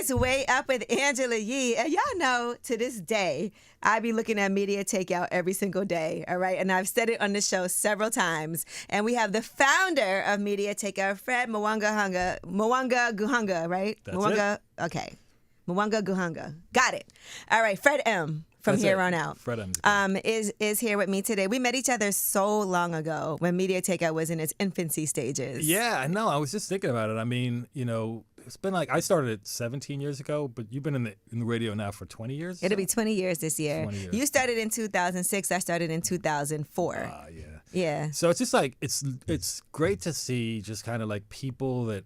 It's Way Up with Angela Yee. And y'all know, to this day, I be looking at Media Takeout every single day, all right? And I've said it on the show several times. And we have the founder of Media Takeout, Fred Mwangaguhunga, right? That's it. Okay. Mwangaguhunga. Got it. All right, Fred M. From That's here it. on out, Fred M. is here with me today. We met each other so long ago when Media Takeout was in its infancy stages. Yeah, I know. I was just thinking about it. I mean, it's been like I started it 17 years ago, but you've been in the radio now for 20 years. It'll be 20 years this year. 20 years. You started in 2006. I started in 2004. Yeah. Yeah. So it's just like it's great to see just kind of like people that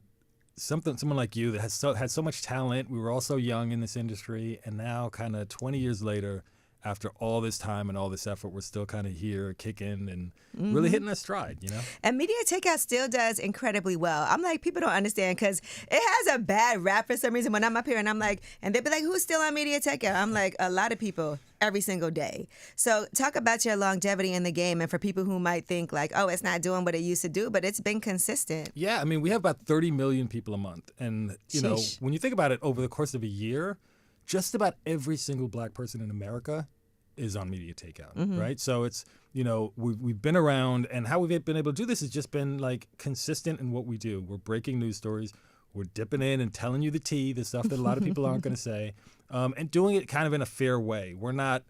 someone like you that had so much talent. We were all so young in this industry, and now kind of 20 years later, after all this time and all this effort, we're still kind of here kicking and really hitting our stride, And Media Takeout still does incredibly well. I'm like, people don't understand because it has a bad rap for some reason. When I'm up here and I'm like, and they'll be like, who's still on Media Takeout? I'm like, a lot of people every single day. So talk about your longevity in the game, and for people who might think like, oh, it's not doing what it used to do, but it's been consistent. Yeah, I mean, we have about 30 million people a month. And, Sheesh. when you think about it over the course of a year, just about every single black person in America is on Media Takeout, right? So it's, we've been around, and how we've been able to do this has just been like consistent in what we do. We're breaking news stories. We're dipping in and telling you the tea, the stuff that a lot of people aren't going to say, and doing it kind of in a fair way. We're not,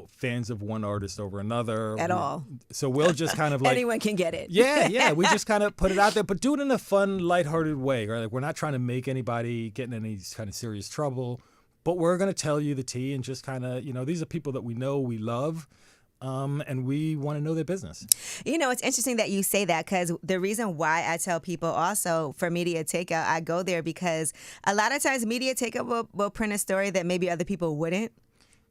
fans of one artist over another. At all. So we'll just kind of like... Anyone can get it. Yeah. We just kind of put it out there, but do it in a fun, lighthearted way, right? Like we're not trying to make anybody get in any kind of serious trouble. But we're going to tell you the tea and just kind of, these are people that we know, we love, and we want to know their business. It's interesting that you say that, because the reason why I tell people also for Media Takeout, I go there because a lot of times Media Takeout will print a story that maybe other people wouldn't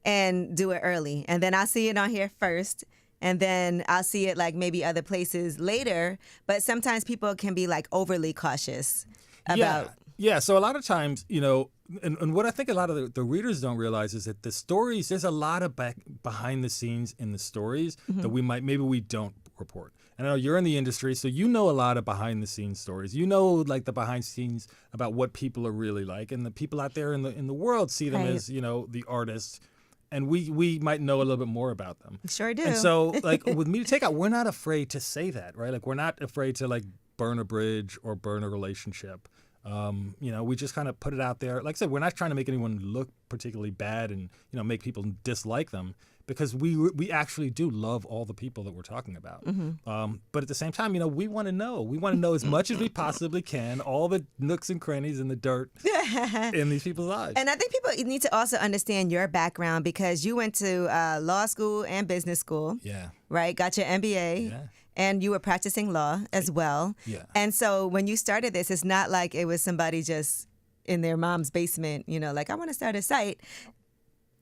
and do it early. And then I'll see it on here first. And then I'll see it like maybe other places later. But sometimes people can be like overly cautious about... Yeah, so a lot of times, and what I think a lot of the readers don't realize is that the stories, there's a lot of behind the scenes in the stories that maybe we don't report. And I know you're in the industry, so you know a lot of behind the scenes stories. You know, like the behind the scenes about what people are really like, and the people out there in the world see them as, the artists. And we might know a little bit more about them. Sure do. And so, like, with Media Takeout, we're not afraid to say that, right? Like, we're not afraid to, like, burn a bridge or burn a relationship. We just kind of put it out there. Like I said, we're not trying to make anyone look particularly bad and, make people dislike them, because we actually do love all the people that we're talking about. But at the same time, we want to know. We want to know as much as we possibly can, all the nooks and crannies and the dirt in these people's lives. And I think people need to also understand your background, because you went to law school and business school. Yeah. Right? Got your MBA. Yeah. And you were practicing law as well. Yeah. And so when you started this, it's not like it was somebody just in their mom's basement, like, I want to start a site.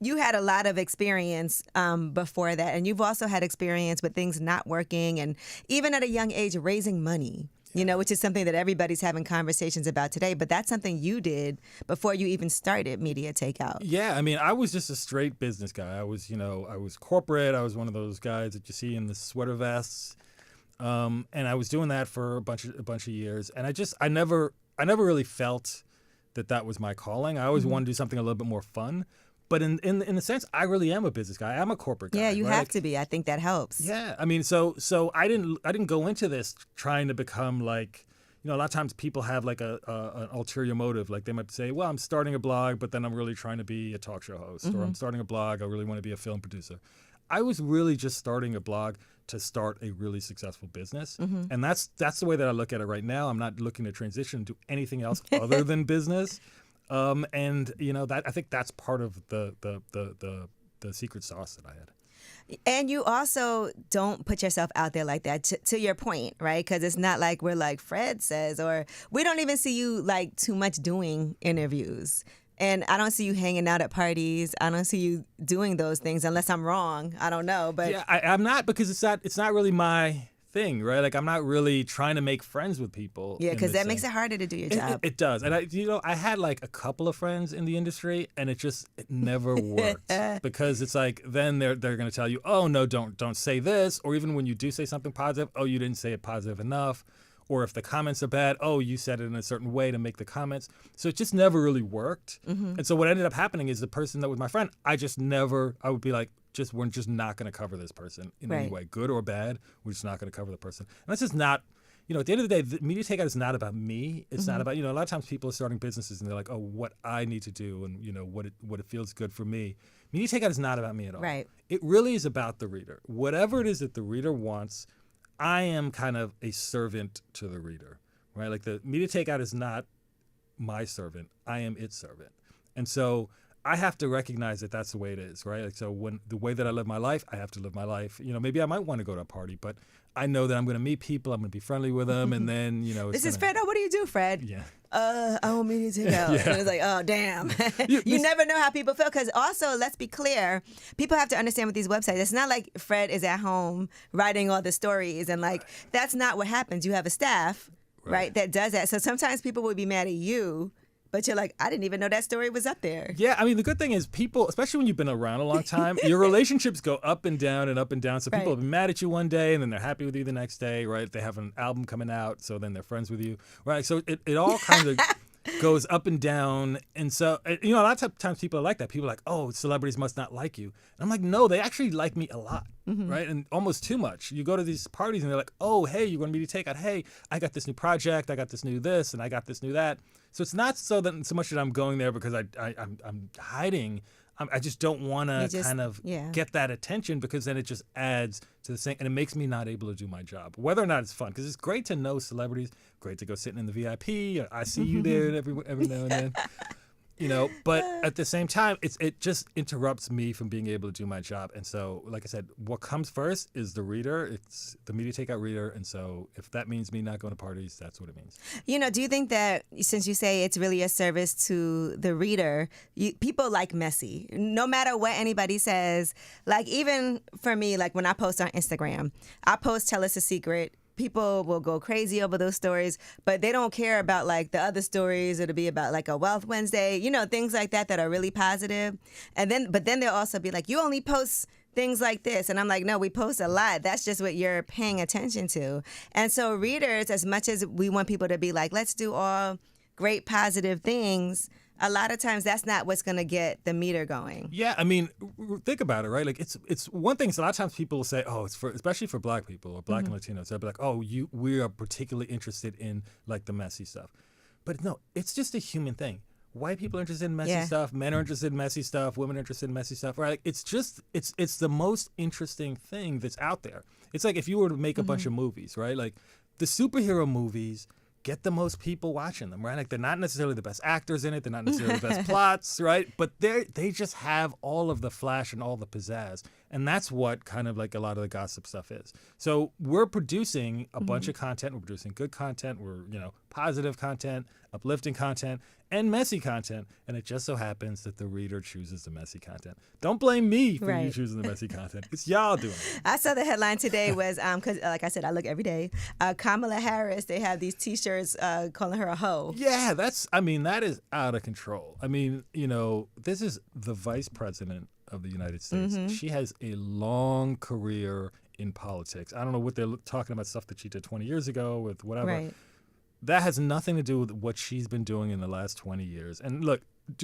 You had a lot of experience before that. And you've also had experience with things not working, and even at a young age, raising money, which is something that everybody's having conversations about today. But that's something you did before you even started Media Takeout. Yeah, I mean, I was just a straight business guy. I was corporate. I was one of those guys that you see in the sweater vests. And I was doing that for a bunch of years, and I never really felt that was my calling. I always wanted to do something a little bit more fun. But in a sense, I really am a business guy. I'm a corporate guy. Yeah, you right? have to be. I think that helps. Yeah, I mean, so I didn't go into this trying to become like, a lot of times people have like an ulterior motive. Like they might say, well, I'm starting a blog, but then I'm really trying to be a talk show host, or I'm starting a blog, I really want to be a film producer. I was really just starting a blog to start a really successful business. And that's the way that I look at it right now. I'm not looking to transition to anything else other than business. And that I think that's part of the secret sauce that I had. And you also don't put yourself out there like that, to your point, right? Because it's not like we're like Fred says, or we don't even see you like too much doing interviews. And I don't see you hanging out at parties. I don't see you doing those things, unless I'm wrong. I don't know, but yeah, I'm not, because it's not really my thing, right? Like I'm not really trying to make friends with people. Yeah, because that makes it harder to do your job. It does, and I had like a couple of friends in the industry, and it never worked because it's like then they're going to tell you, oh no, don't say this, or even when you do say something positive, oh you didn't say it positive enough. or if the comments are bad, oh, you said it in a certain way to make the comments. So it just never really worked. And so what ended up happening is the person that was my friend, I would be like, we're just not going to cover this person in any way, good or bad. We're just not going to cover the person. And that's just not, at the end of the day, the Media Takeout is not about me. It's not about, a lot of times people are starting businesses and they're like, oh, what I need to do and, what it feels good for me. Media Takeout is not about me at all. Right. It really is about the reader. Whatever it is that the reader wants, I am kind of a servant to the reader, right? Like the Media Takeout is not my servant. I am its servant. And so I have to recognize that that's the way it is, right? Like, so when the way that I live my life, I have to live my life. Maybe I might want to go to a party, but I know that I'm going to meet people. I'm going to be friendly with them. And then, this is Fred. Oh, what do you do, Fred? Yeah. I want Media Takeout. And it's like, oh, damn. You never know how people feel. Because also, let's be clear, people have to understand with these websites, it's not like Fred is at home writing all the stories. And like, that's not what happens. You have a staff, right, that does that. So sometimes people would be mad at you. But you're like, I didn't even know that story was up there. Yeah, I mean, the good thing is people, especially when you've been around a long time, your relationships go up and down and up and down. So people will be mad at you one day and then they're happy with you the next day, right? They have an album coming out, so then they're friends with you, right? So it all kind of goes up and down. And so, a lot of times people are like that. People are like, oh, celebrities must not like you. And I'm like, no, they actually like me a lot, right? And almost too much. You go to these parties and they're like, oh, hey, you want me to take out? Hey, I got this new project. I got this new this, and I got this new that. So it's not so much that I'm going there because I'm hiding. I just don't want to kind of get that attention because then it just adds to the thing and it makes me not able to do my job, whether or not it's fun. Because it's great to know celebrities, great to go sitting in the VIP. I see you there every now and then. But at the same time, it just interrupts me from being able to do my job. And so, like I said, what comes first is the reader. It's the Media Takeout reader. And so if that means me not going to parties, that's what it means. Do you think that since you say it's really a service to the reader, people like messy, no matter what anybody says, like even for me, like when I post on Instagram, I post Tell Us a Secret. People will go crazy over those stories, but they don't care about like the other stories. It'll be about like a Wealth Wednesday, things like that are really positive. But then they'll also be like, you only post things like this. And I'm like, no, we post a lot. That's just what you're paying attention to. And so readers, as much as we want people to be like, let's do all great positive things, a lot of times that's not what's going to get the meter going. Yeah, I mean, think about it, right? Like it's one thing. So a lot of times people will say, oh, it's for, especially for Black people or Black and Latinos, they'll be like, oh, we are particularly interested in like the messy stuff. But no, it's just a human thing. White people are interested in messy stuff. Men are interested in messy stuff. Women are interested in messy stuff. Right? Like, it's just it's the most interesting thing that's out there. It's like if you were to make a bunch of movies, right? Like the superhero movies get the most people watching them, right? Like they're not necessarily the best actors in it. They're not necessarily the best plots, right? But they just have all of the flash and all the pizzazz. And that's what kind of like a lot of the gossip stuff is. So we're producing a bunch of content. We're producing good content. We're, positive content, uplifting content, and messy content. And it just so happens that the reader chooses the messy content. Don't blame me for you choosing the messy content. It's y'all doing it. I saw the headline today was, because like I said, I look every day. Kamala Harris, they have these T-shirts calling her a hoe. Yeah, that is out of control. I mean, this is the vice president of the United States. She has a long career in politics. I don't know what they're talking about, stuff that she did 20 years ago with whatever. Right. That has nothing to do with what she's been doing in the last 20 years. And look,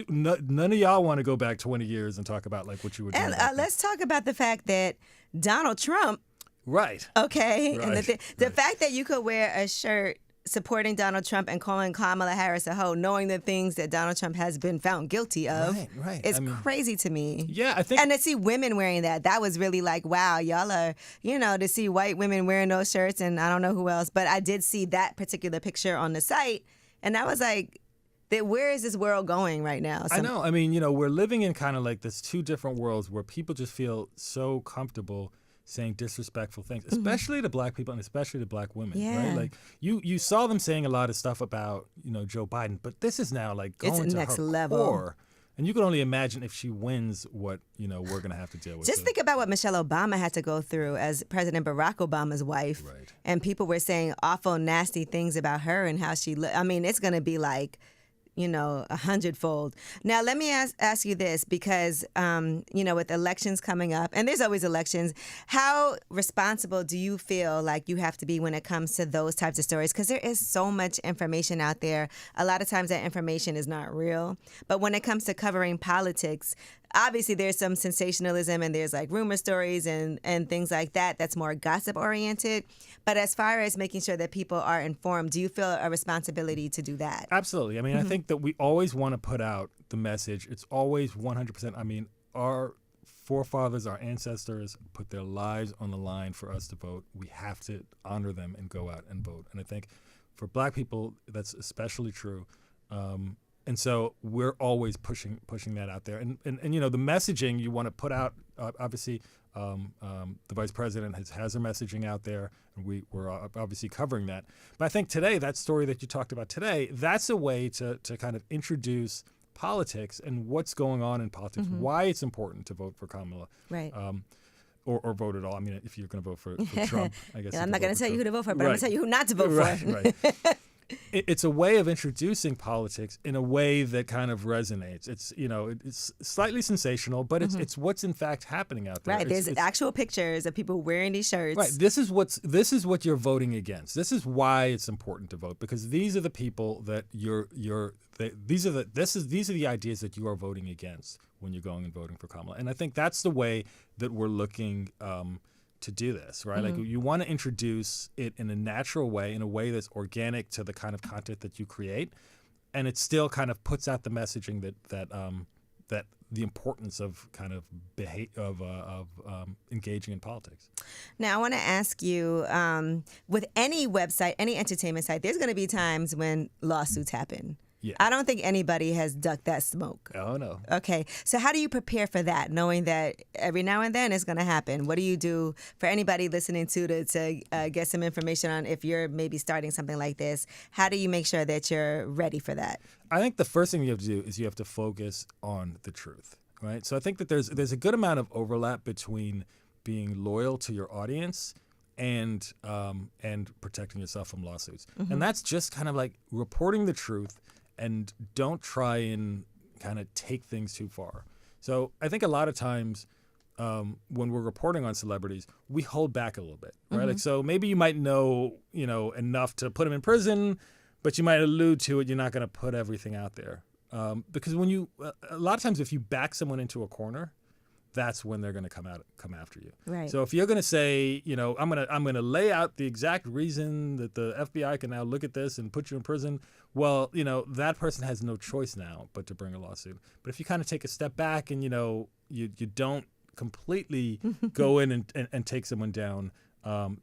none of y'all want to go back 20 years and talk about like what you were doing. And let's talk about the fact that Donald Trump. Right. Okay. Right. And the fact that you could wear a shirt supporting Donald Trump and calling Kamala Harris a hoe, knowing the things that Donald Trump has been found guilty of, is crazy to me. Yeah, I think. And to see women wearing that was really like, wow, y'all are, to see white women wearing those shirts, and I don't know who else, but I did see that particular picture on the site, and I was like, where is this world going right now? I know. I mean, we're living in kind of like this two different worlds where people just feel so comfortable saying disrespectful things, especially to Black people and especially to Black women, right? Like you saw them saying a lot of stuff about, Joe Biden, but this is now like going it's to next her level. Core. And you can only imagine if she wins what, we're going to have to deal with. Just think about what Michelle Obama had to go through as President Barack Obama's wife. Right. And people were saying awful, nasty things about her and how she looked. I mean, it's going to be like, a hundredfold. Now, let me ask you this, because, with elections coming up, and there's always elections, how responsible do you feel like you have to be when it comes to those types of stories? Because there is so much information out there. A lot of times that information is not real. But when it comes to covering politics, obviously there's some sensationalism and there's like rumor stories and things like that that's more gossip oriented. But as far as making sure that people are informed, do you feel a responsibility to do that? Absolutely. I mean, I think that we always want to put out the message. It's always 100%. I mean, our forefathers, our ancestors put their lives on the line for us to vote. We have to honor them and go out and vote. And I think for Black people, that's especially true. And so we're always pushing that out there. And the messaging you want to put out, obviously, the vice president has her messaging out there, and we're obviously covering that. But I think today, that story that you talked about today, that's a way to kind of introduce politics and what's going on in politics, why it's important to vote for Kamala. Right. Or vote at all. I mean, if you're going to vote for Trump, I guess. Yeah, I'm not going to tell you who to vote for, but right. I'm going to tell you who not to vote for. Right. It's a way of introducing politics in a way that kind of resonates. It's it's slightly sensational, but it's what's in fact happening out there. Right. There's actual pictures of people wearing these shirts. Right. This is what you're voting against. This is why it's important to vote, because these are the people that these are the ideas that you are voting against when you're going and voting for Kamala. And I think that's the way that we're looking to do this, right? Like you want to introduce it in a natural way, in a way that's organic to the kind of content that you create, and it still kind of puts out the messaging that the importance of kind of engaging in politics. Now, I want to ask you, with any website, any entertainment site, there's going to be times when lawsuits happen. Yeah. I don't think anybody has ducked that smoke. Oh, no. Okay. So how do you prepare for that, knowing that every now and then it's going to happen? What do you do for anybody listening to get some information on if you're maybe starting something like this? How do you make sure that you're ready for that? I think the first thing you have to do is you have to focus on the truth, right? So I think that there's a good amount of overlap between being loyal to your audience and protecting yourself from lawsuits. And that's just kind of like reporting the truth, and don't try and kind of take things too far. So I think a lot of times when we're reporting on celebrities, we hold back a little bit, right? Like, so maybe you might know enough to put them in prison, but you might allude to it. You're not going to put everything out there. Because a lot of times if you back someone into a corner, that's when they're going to come after you. Right. So if you're going to say, I'm going to lay out the exact reason that the FBI can now look at this and put you in prison, well, that person has no choice now but to bring a lawsuit. But if you kind of take a step back and you don't completely go in and take someone down,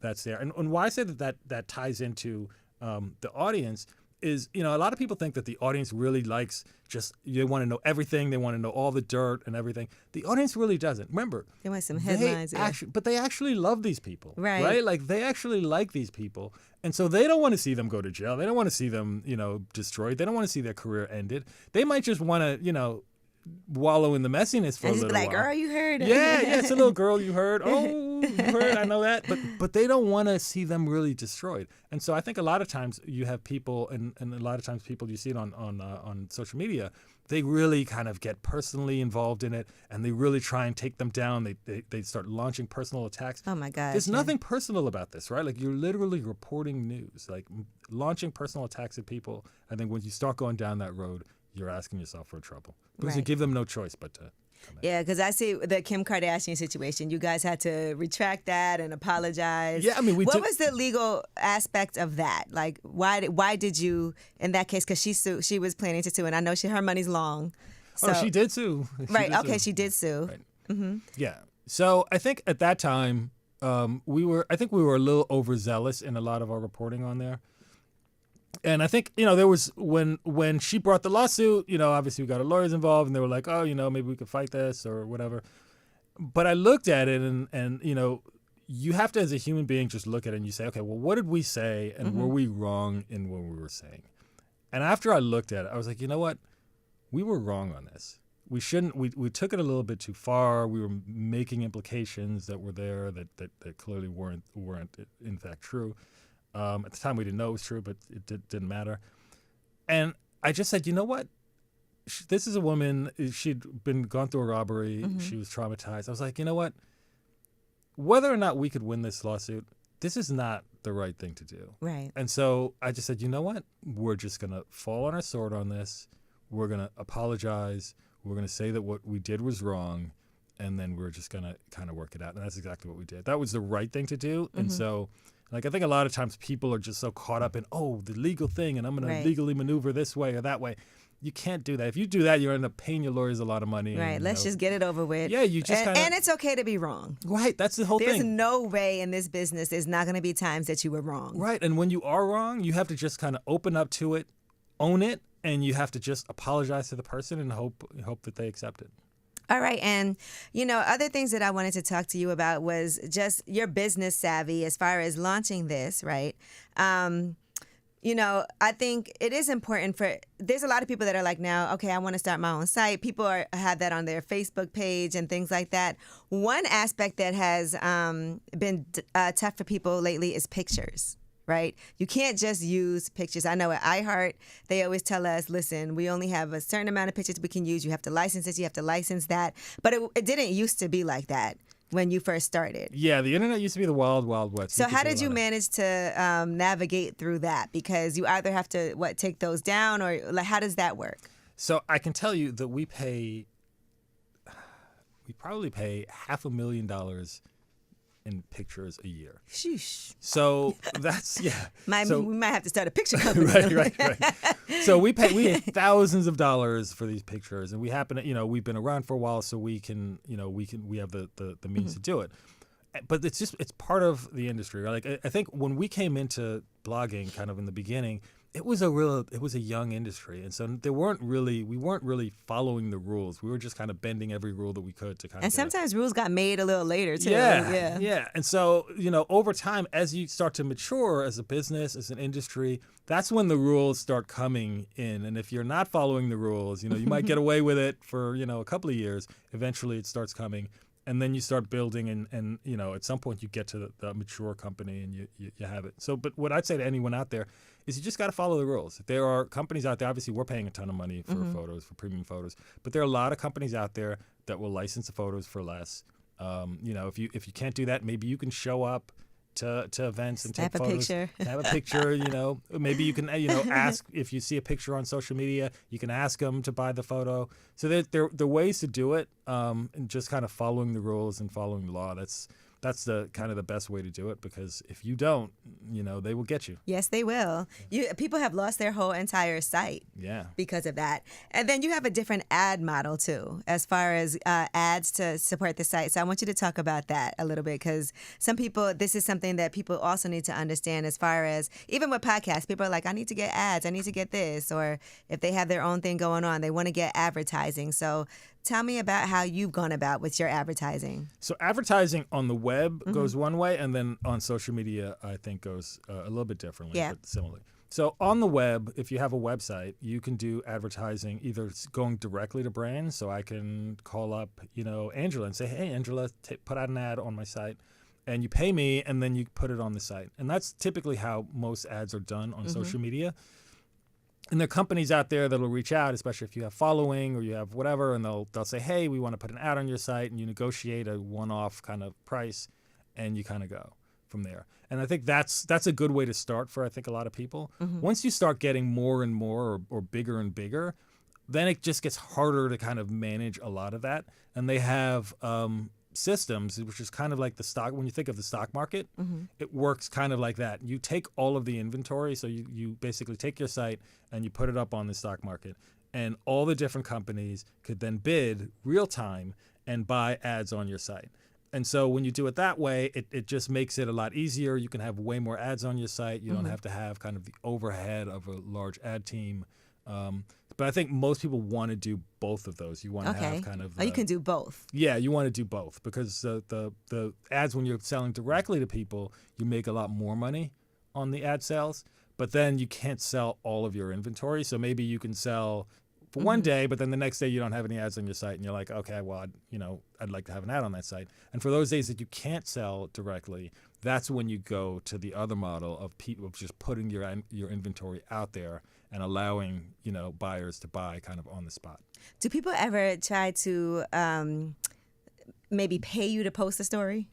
that's there. And why I say that ties into the audience is, a lot of people think that the audience really likes they want to know everything. They want to know all the dirt and everything. The audience really doesn't. Remember, they want some headlines. But they actually love these people. Right. Like, they actually like these people. And so they don't want to see them go to jail. They don't want to see them, destroyed. They don't want to see their career ended. They might just want to, wallow in the messiness for a little while. Girl, you heard. Yeah, it's a little girl you heard. Oh, you heard, I know that. But they don't want to see them really destroyed. And so I think a lot of times you have people, and a lot of times people, you see it on social media, they really kind of get personally involved in it, and they really try and take them down. They start launching personal attacks. Oh my God. There's nothing personal about this, right? Like, you're literally reporting news, like launching personal attacks at people. I think when you start going down that road, you're asking yourself for trouble, because you give them no choice but to come in. Yeah, because I see the Kim Kardashian situation. You guys had to retract that and apologize. Yeah, I mean, what was the legal aspect of that? Like, why did you, in that case, because she was planning to sue, and I know her money's long. So, she did sue. She did sue. Right. Mm-hmm. Yeah. So I think at that time, we were a little overzealous in a lot of our reporting on there. And I think, there was, when she brought the lawsuit, obviously we got our lawyers involved, and they were like, oh, maybe we could fight this or whatever. But I looked at it and you have to, as a human being, just look at it and you say, okay, well, what did we say, and were we wrong in what we were saying? And after I looked at it, I was like, you know what? We were wrong on this. We shouldn't, we took it a little bit too far. We were making implications that were there that clearly weren't in fact true. At the time, we didn't know it was true, but it didn't matter. And I just said, you know what? This is a woman. She'd gone through a robbery. She was traumatized. I was like, you know what? Whether or not we could win this lawsuit, this is not the right thing to do. Right. And so I just said, you know what? We're just going to fall on our sword on this. We're going to apologize. We're going to say that what we did was wrong. And then we're just going to kind of work it out. And that's exactly what we did. That was the right thing to do. And so, like, I think a lot of times people are just so caught up in, the legal thing, and I'm going to legally maneuver this way or that way. You can't do that. If you do that, you're going to end up paying your lawyers a lot of money. Right. And, Let's just get it over with. Yeah, you just and it's okay to be wrong. Right. That's the whole There's thing. no way in this business there's not going to be times that you were wrong. Right. And when you are wrong, you have to just kind of open up to it, own it, and you have to just apologize to the person and hope that they accept it. All right. And, other things that I wanted to talk to you about was just your business savvy as far as launching this, right? I think it is important there's a lot of people that are like now, okay, I want to start my own site. People have that on their Facebook page and things like that. One aspect that has been tough for people lately is pictures. Right? You can't just use pictures. I know at iHeart, they always tell us, listen, we only have a certain amount of pictures we can use. You have to license this, you have to license that. But it didn't used to be like that when you first started. Yeah, the internet used to be the wild, wild west. So how did you manage to navigate through that? Because you either have to, take those down, or how does that work? So I can tell you that we probably pay $500,000 in pictures a year. Sheesh. So that's, yeah. We might have to start a picture company. Right. So we pay thousands of dollars for these pictures, and we happen to, we've been around for a while, so we have the means to do it. But it's part of the industry. Right? Like I think when we came into blogging kind of in the beginning, it was a young industry, and so we weren't really following the rules. We were just kind of bending every rule that we could to kind of. And sometimes rules got made a little later too. Yeah. And so over time, as you start to mature as a business, as an industry, that's when the rules start coming in. And if you're not following the rules, you might get away with it for a couple of years. Eventually, it starts coming. And then you start building, and at some point you get to the mature company, and you have it. So, but what I'd say to anyone out there is you just got to follow the rules. If there are companies out there, obviously we're paying a ton of money for photos, for premium photos, but there are a lot of companies out there that will license the photos for less. If you can't do that, maybe you can show up to events and take photos. Have a picture. Maybe you can ask if you see a picture on social media, you can ask them to buy the photo. So there are ways to do it, and just kind of following the rules and following the law. That's the kind of the best way to do it, because if you don't, they will get you. Yes, they will. People have lost their whole entire site because of that. And then you have a different ad model too, as far as ads to support the site. So I want you to talk about that a little bit, because this is something that people also need to understand, as far as even with podcasts, people are like, I need to get ads, I need to get this, or if they have their own thing going on, they want to get advertising. So tell me about how you've gone about with your advertising. So advertising on the web goes one way, and then on social media, I think, goes a little bit differently, but similarly. So on the web, if you have a website, you can do advertising either going directly to brands. So I can call up, Angela and say, hey, Angela, put out an ad on my site. And you pay me, and then you put it on the site. And that's typically how most ads are done on social media. And there are companies out there that will reach out, especially if you have following or you have whatever, and they'll say, hey, we want to put an ad on your site, and you negotiate a one-off kind of price, and you kind of go from there. And I think that's a good way to start for, I think, a lot of people. Once you start getting more and more or bigger and bigger, then it just gets harder to kind of manage a lot of that. And they have systems, which is kind of like the stock. When you think of the stock market, it works kind of like that. You take all of the inventory, so you basically take your site and you put it up on the stock market, and all the different companies could then bid real time and buy ads on your site. And so when you do it that way, it just makes it a lot easier. You can have way more ads on your site. You don't have to have kind of the overhead of a large ad team. But I think most people want to do both of those. You want to have kind of... you can do both. Yeah, you want to do both, because the ads, when you're selling directly to people, you make a lot more money on the ad sales, but then you can't sell all of your inventory. So maybe you can sell for one day, but then the next day you don't have any ads on your site, and you're like, okay, well, I'd like to have an ad on that site. And for those days that you can't sell directly, that's when you go to the other model of people just putting your inventory out there and allowing, buyers to buy kind of on the spot. Do people ever try to maybe pay you to post a story?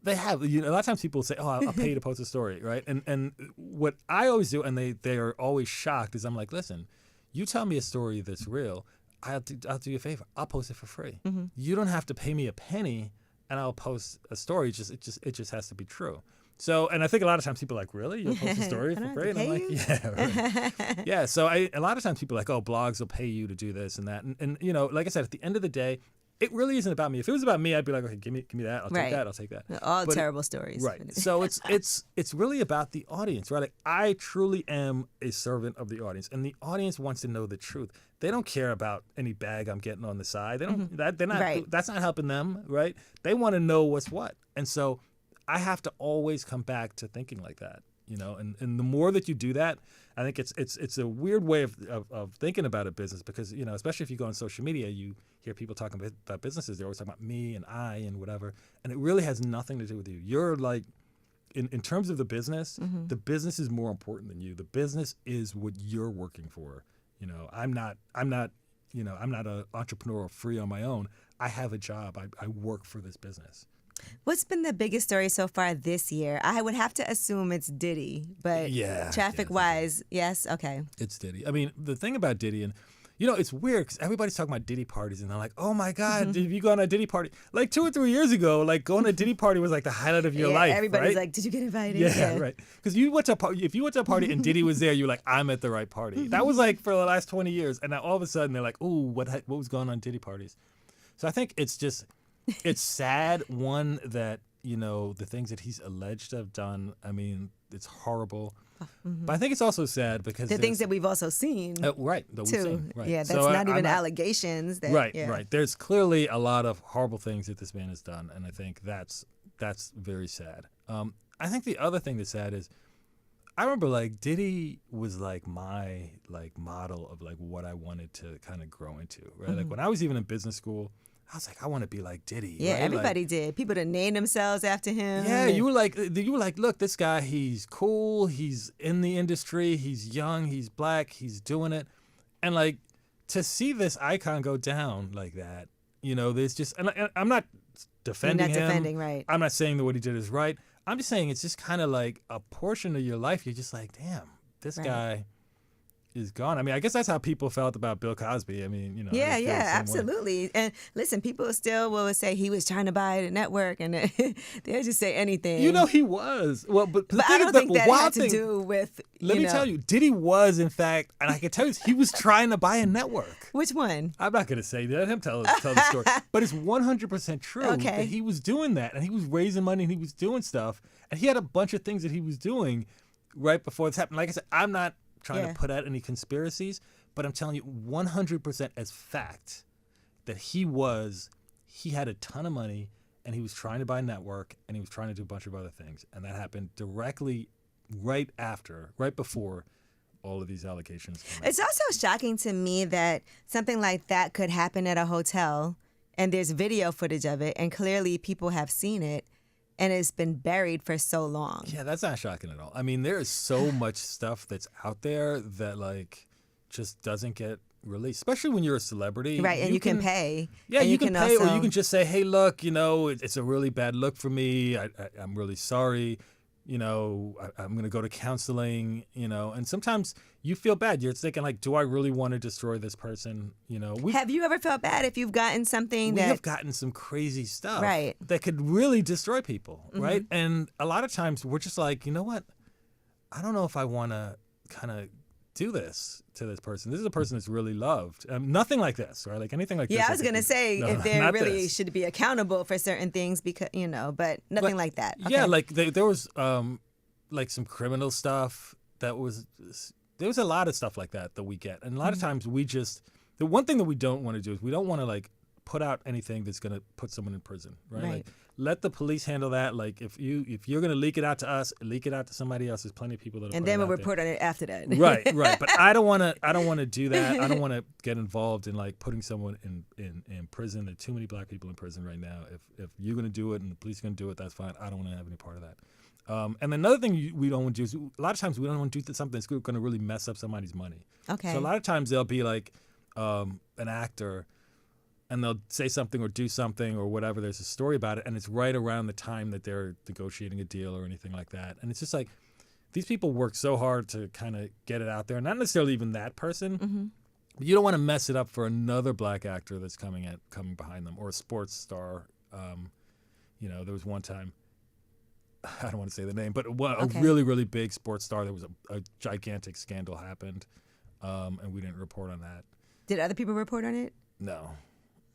They have. A lot of times people say, "Oh, I'll pay you to post a story," right? And what I always do, and they are always shocked, is I'm like, "Listen, you tell me a story that's real, I'll do you a favor. I'll post it for free. Mm-hmm. You don't have to pay me a penny, and I'll post a story. It just has to be true." So, and I think a lot of times people are like, "Really? You'll post a story for free?" And I'm like, "Yeah, right." Yeah. So a lot of times people are like, "Oh, blogs will pay you to do this and that," and like I said, at the end of the day, it really isn't about me. If it was about me, I'd be like, "Okay, give me that. I'll take that. I'll take that." All terrible stories. Right. So it's really about the audience, right? Like, I truly am a servant of the audience, and the audience wants to know the truth. They don't care about any bag I'm getting on the side. They don't. They're not. Right. That's not helping them, right? They want to know what's what, and so I have to always come back to thinking like that, And the more that you do that, I think it's a weird way of thinking about a business because especially if you go on social media, you hear people talking about businesses. They're always talking about me and I and whatever, and it really has nothing to do with you. You're like, in terms of the business, the business is more important than you. The business is what you're working for. I'm not an entrepreneur free on my own. I have a job. I work for this business. What's been the biggest story so far this year? I would have to assume it's Diddy, but traffic-wise, yes? Okay. It's Diddy. I mean, the thing about Diddy, and it's weird because everybody's talking about Diddy parties, and they're like, "Oh my God, have you gone to a Diddy party?" Like 2 or 3 years ago, like going to a Diddy party was like the highlight of your life. Everybody's right? like, "Did you get invited?" Yeah, right. Because if you went to a party and Diddy was there, you're like, "I'm at the right party." That was like for the last 20 years, and now all of a sudden they're like, "Ooh, what was going on Diddy parties?" So I think it's sad. One that the things that he's alleged to have done. I mean, it's horrible. But I think it's also sad because the things that we've also seen, right? That we've seen, right? Yeah, that's not even allegations. Right. There's clearly a lot of horrible things that this man has done, and I think that's very sad. I think the other thing that's sad is, I remember like Diddy was like my model of like what I wanted to kind of grow into, right? Like when I was even in business school, I was like, I want to be like Diddy. Yeah, right? everybody did. People that named themselves after him. Yeah, you were like, look, this guy, he's cool. He's in the industry. He's young. He's black. He's doing it. And like, to see this icon go down like that, there's just, and I'm not defending him. You're not defending, right. I'm not saying that what he did is right. I'm just saying it's just kind of like a portion of your life. You're just like, damn, this guy is gone. I mean, I guess that's how people felt about Bill Cosby. I mean, Yeah, absolutely. Way. And listen, people still will say he was trying to buy the network, and they'll just say anything. He was. Well, but I don't think that had to do with. Let me tell you, Diddy was, in fact, and I can tell you, he was trying to buy a network. Which one? I'm not going to say that. Let him tell the story. But it's 100% true that he was doing that, and he was raising money, and he was doing stuff, and he had a bunch of things that he was doing right before this happened. Like I said, I'm not trying to put out any conspiracies, but I'm telling you 100% as fact that he had a ton of money, and he was trying to buy a network, and he was trying to do a bunch of other things, and that happened directly right before all of these allegations came out. It's also shocking to me that something like that could happen at a hotel, and there's video footage of it, and clearly people have seen it, and it's been buried for so long. Yeah, that's not shocking at all. I mean, there is so much stuff that's out there that like just doesn't get released, especially when you're a celebrity. Right, and you can pay. Yeah, and you can pay, or you can just say, "Hey, look, it's a really bad look for me. I'm really sorry. I'm going to go to counseling, and sometimes you feel bad. You're thinking like, do I really want to destroy this person? Have you ever felt bad if you've gotten something we have gotten some crazy stuff right. that could really destroy people, right? And a lot of times we're just like, you know what? I don't know if I want to kind of do this to this person. This is a person that's really loved. Nothing like this, right? Like anything like this. Yeah, I was going to say if they really should be accountable for certain things because, but nothing like that. Okay. Yeah, like there was like some criminal stuff there was a lot of stuff like that we get. And a lot of times the one thing that we don't want to do is we don't want to like put out anything that's going to put someone in prison, right? Like let the police handle that. Like if you're going to leak it out to us, leak it out to somebody else. There's plenty of people that. And then we'll report on it after that. Right. But I don't want to do that. I don't want to get involved in like putting someone in prison. There are too many black people in prison right now. If you're going to do it and the police are going to do it, that's fine. I don't want to have any part of that. And another thing we don't want to do is a lot of times we don't want to do something that's going to really mess up somebody's money. Okay. So a lot of times they'll be like an actor, and they'll say something or do something or whatever. There's a story about it, and it's right around the time that they're negotiating a deal or anything like that. And it's just like these people work so hard to kind of get it out there. Not necessarily even that person. But you don't want to mess it up for another black actor that's coming behind them, or a sports star. There was one time, I don't want to say the name, but a really, really big sports star. There was a gigantic scandal happened, and we didn't report on that. Did other people report on it? No.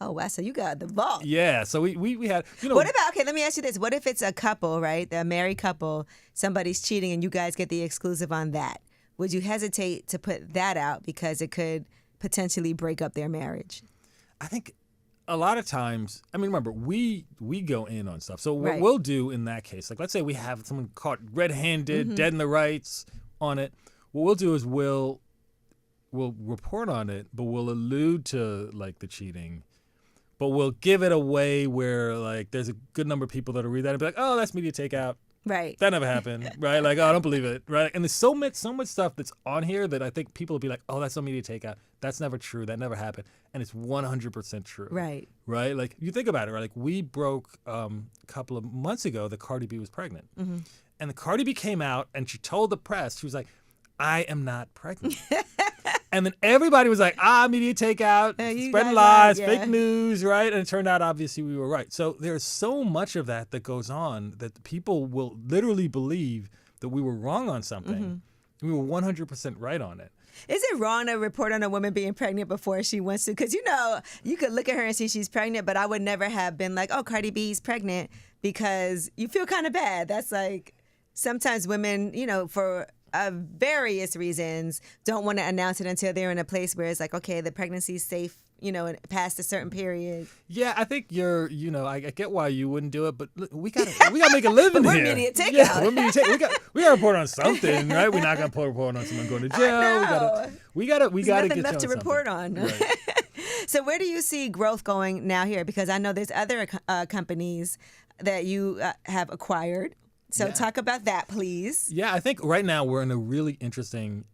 Oh, wow. So you got the vault. Yeah. So we had, What about, okay, let me ask you this. What if it's a couple, right? A married couple, somebody's cheating and you guys get the exclusive on that? Would you hesitate to put that out because it could potentially break up their marriage? I think a lot of times, remember, we go in on stuff. So what Right. we'll do in that case, like let's say we have someone caught red-handed, dead in the rights on it. What we'll do is we'll report on it, but we'll allude to like the cheating. But we'll give it away where like there's a good number of people that'll read that and be like, oh, that's media takeout. Right. That never happened, right? Like, oh, I don't believe it, right? And there's so much stuff that's on here that I think people will be like, oh, that's on media takeout. That's never true. That never happened. And it's 100% true. Right. Right? Like, you think about it, right? Like, we broke a couple of months ago that Cardi B was pregnant. And the Cardi B came out and she told the press, she was like, I am not pregnant. And then everybody was like, media takeout, spreading lies, fake news, right? And it turned out, obviously, we were right. So there's so much of that goes on that people will literally believe that we were wrong on something. We were 100% right on it. Is it wrong to report on a woman being pregnant before she wants to? Because, you could look at her and see she's pregnant, but I would never have been like, oh, Cardi B's pregnant, because you feel kind of bad. That's like, sometimes women, for various reasons, don't want to announce it until they're in a place where it's like, okay, the pregnancy's safe, and past a certain period. Yeah, I think I get why you wouldn't do it, but look, we gotta make a living but here. We're media takeout. Yeah, we're media takeout. We gotta report on something, right? We're not gonna report on someone going to jail. We gotta There's get nothing left to report on. Right. So where do you see growth going now here? Because I know there's other companies that you have acquired. So talk about that, please. Yeah, I think right now we're in a really interesting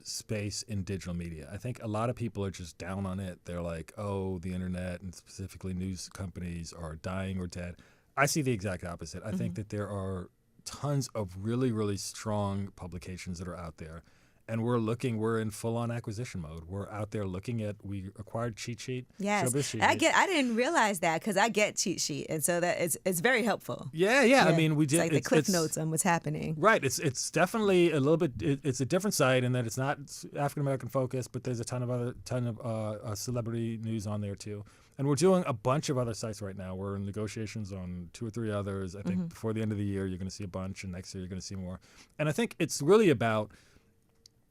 space in digital media. I think a lot of people are just down on it. They're like, oh, the internet and specifically news companies are dying or dead. I see the exact opposite. I think that there are tons of really, really strong publications that are out there. And we're in full-on acquisition mode. We're out there we acquired Cheat Sheet. Yes, Cheat I Sheet. I didn't realize that because I get Cheat Sheet, and so that it's very helpful. Yeah. I mean, we did. It's like the cliff notes on what's happening. Right. It's definitely a little bit. It's a different site in that it's not African American focused, but there's a ton of celebrity news on there too. And we're doing a bunch of other sites right now. We're in negotiations on 2 or 3 others. I think before the end of the year, you're going to see a bunch, and next year you're going to see more. And I think it's really about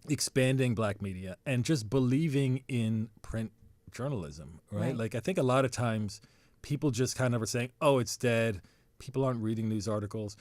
expanding black media and just believing in print journalism, right? Like, I think a lot of times people just kind of are saying, oh, it's dead. People aren't reading news articles.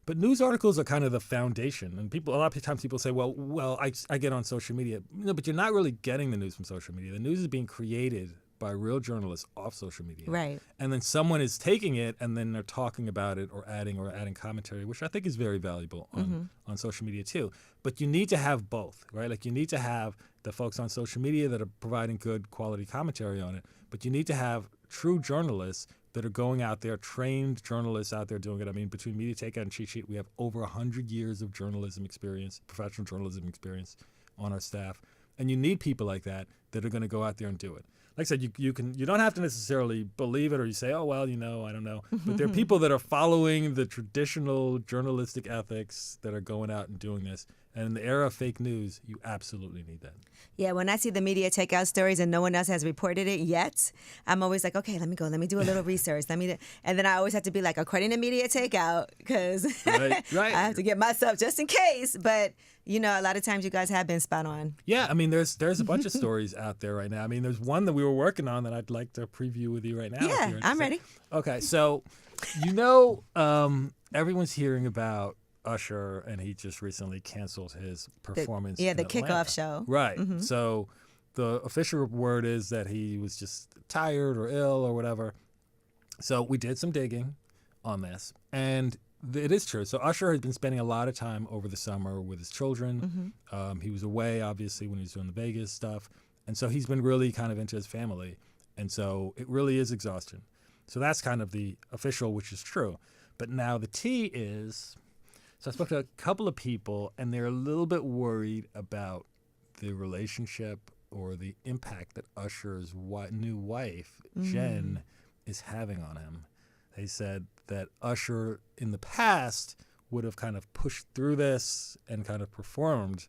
But news articles are kind of the foundation. And a lot of times people say, well, I get on social media. No, but you're not really getting the news from social media. The news is being created by real journalists off social media. Right. And then someone is taking it and then they're talking about it or adding commentary, which I think is very valuable on social media too. But you need to have both, right? Like, you need to have the folks on social media that are providing good quality commentary on it, but you need to have true journalists that are going out there, trained journalists out there doing it. I mean, between Media Takeout and Cheat Sheet, we have over 100 years of journalism experience, professional journalism experience on our staff. And you need people like that are going to go out there and do it. Like I said, you don't have to necessarily believe it, or you say, oh, well, I don't know. But there are people that are following the traditional journalistic ethics that are going out and doing this. And in the era of fake news, you absolutely need that. Yeah, when I see the media takeout stories and no one else has reported it yet, I'm always like, okay, let me do a little research. And then I always have to be like, according to media takeout, because right. I have to get myself just in case. But, a lot of times you guys have been spot on. Yeah, I mean, there's a bunch of stories out there right now. I mean, there's one that we were working on that I'd like to preview with you right now. Yeah, I'm ready. Okay, so, everyone's hearing about Usher, and he just recently canceled his performance. The in kickoff Atlanta. show. Right. So the official word is that he was just tired or ill or whatever. So we did some digging on this, and It is true. So Usher has been spending a lot of time over the summer with his children. He was away, obviously, when he was doing the Vegas stuff. And so he's been really kind of into his family. And so it really is exhaustion. So that's kind of the official, which is true. But now the tea is, so I spoke to a couple of people, and they're a little bit worried about the relationship or the impact that Usher's new wife, Jen, is having on him. They said that Usher in the past would have kind of pushed through this and kind of performed,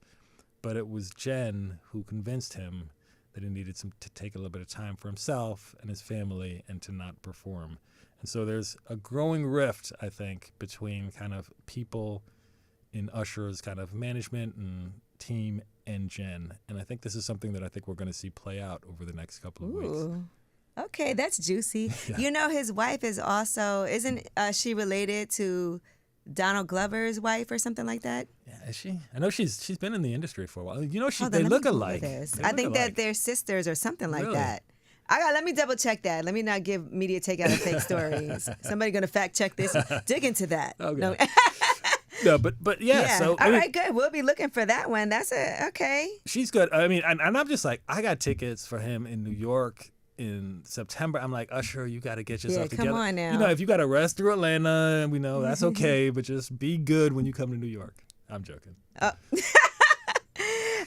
but it was Jen who convinced him that he needed to take a little bit of time for himself and his family and to not perform. And so there's a growing rift, I think, between kind of people in Usher's kind of management and team and Jen. And I think this is something that I think we're going to see play out over the next couple of weeks. Okay, that's juicy. Yeah. You know, his wife is also, isn't she related to Donald Glover's wife or something like that? Yeah, is she? I know she's been in the industry for a while. You know, they look alike. I think that they're sisters or something like that. Let me double check that. Let me not give MediaTakeOut a fake stories. Somebody gonna fact check this. Dig into that. Okay. No. No, but yeah. So all right, good. We'll be looking for that one. That's okay. She's good. I mean, and I'm just like, I got tickets for him in New York in September. I'm like, Usher, you got to get yourself together. Come on now. You know, if you got to rest through Atlanta, we know that's okay, but just be good when you come to New York. I'm joking.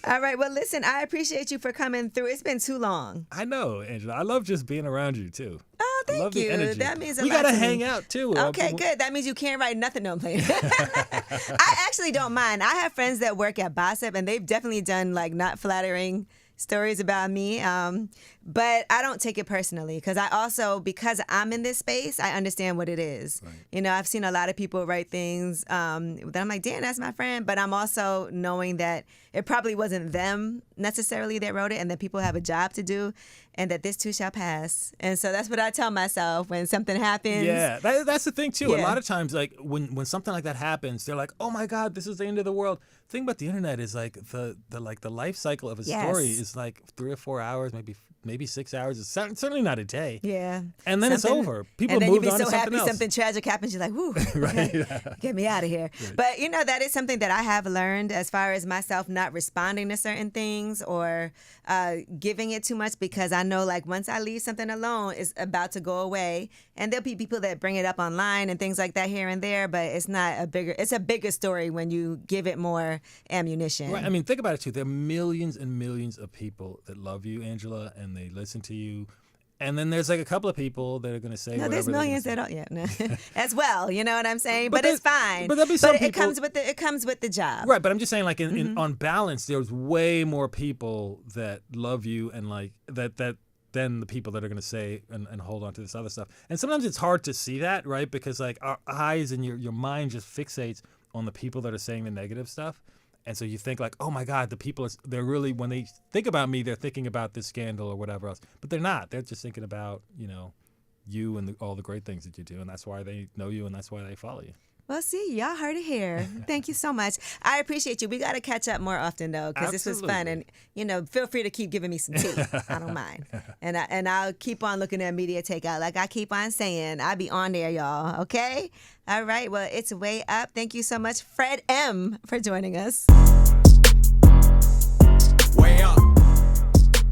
All right. Well, listen, I appreciate you for coming through. It's been too long. I know, Angela. I love just being around you, too. Oh, thank I love you. The energy. That means a we lot gotta to hang me. out, too. Okay, good. That means you can't write nothing on plane. I actually don't mind. I have friends that work at Bossip, and they've definitely done, like, not flattering stories about me, but I don't take it personally because I'm in this space, I understand what it is. Right. You know, I've seen a lot of people write things that I'm like, damn, that's my friend, but I'm also knowing that it probably wasn't them necessarily that wrote it, and that people have a job to do, and that this too shall pass. And so that's what I tell myself when something happens. Yeah, that's the thing too. Yeah. A lot of times, like when something like that happens, they're like, oh my God, this is the end of the world. The thing about the internet is like the life cycle of a story is like 3 or 4 hours, maybe 6 hours. It's certainly not a day. Yeah. And then it's over. People move on to something else. And then you'd be so happy something tragic happens. You're like, whoo, right. Get me out of here. Right. But, you know, that is something that I have learned as far as myself not responding to certain things or giving it too much, because I know, like, once I leave something alone, it's about to go away. And there'll be people that bring it up online and things like that here and there, but it's a bigger story when you give it more ammunition. Right. I mean, think about it too. There are millions and millions of people that love you, Angela, and they listen to you. And then there's like a couple of people that are going to say whatever. No, there's millions that don't. Yeah, no. As well. You know what I'm saying? But it's fine. But there'll be some people. It comes with the job. Right. But I'm just saying, like on balance, there's way more people that love you and like that than the people that are going to say and hold on to this other stuff. And sometimes it's hard to see that, right? Because like our eyes and your mind just fixates on the people that are saying the negative stuff. And so you think like, oh my God, the people, they're really, when they think about me, they're thinking about this scandal or whatever else. But they're not. They're just thinking about, you know, you and all the great things that you do. And that's why they know you and that's why they follow you. Well, see, y'all heard it here. Thank you so much. I appreciate you. We got to catch up more often, though, because this was fun. And, you know, feel free to keep giving me some tea. I don't mind. And I'll keep on looking at Media Takeout. Like I keep on saying, I'll be on there, y'all. Okay? All right. Well, it's way up. Thank you so much, Fred M., for joining us. Way up.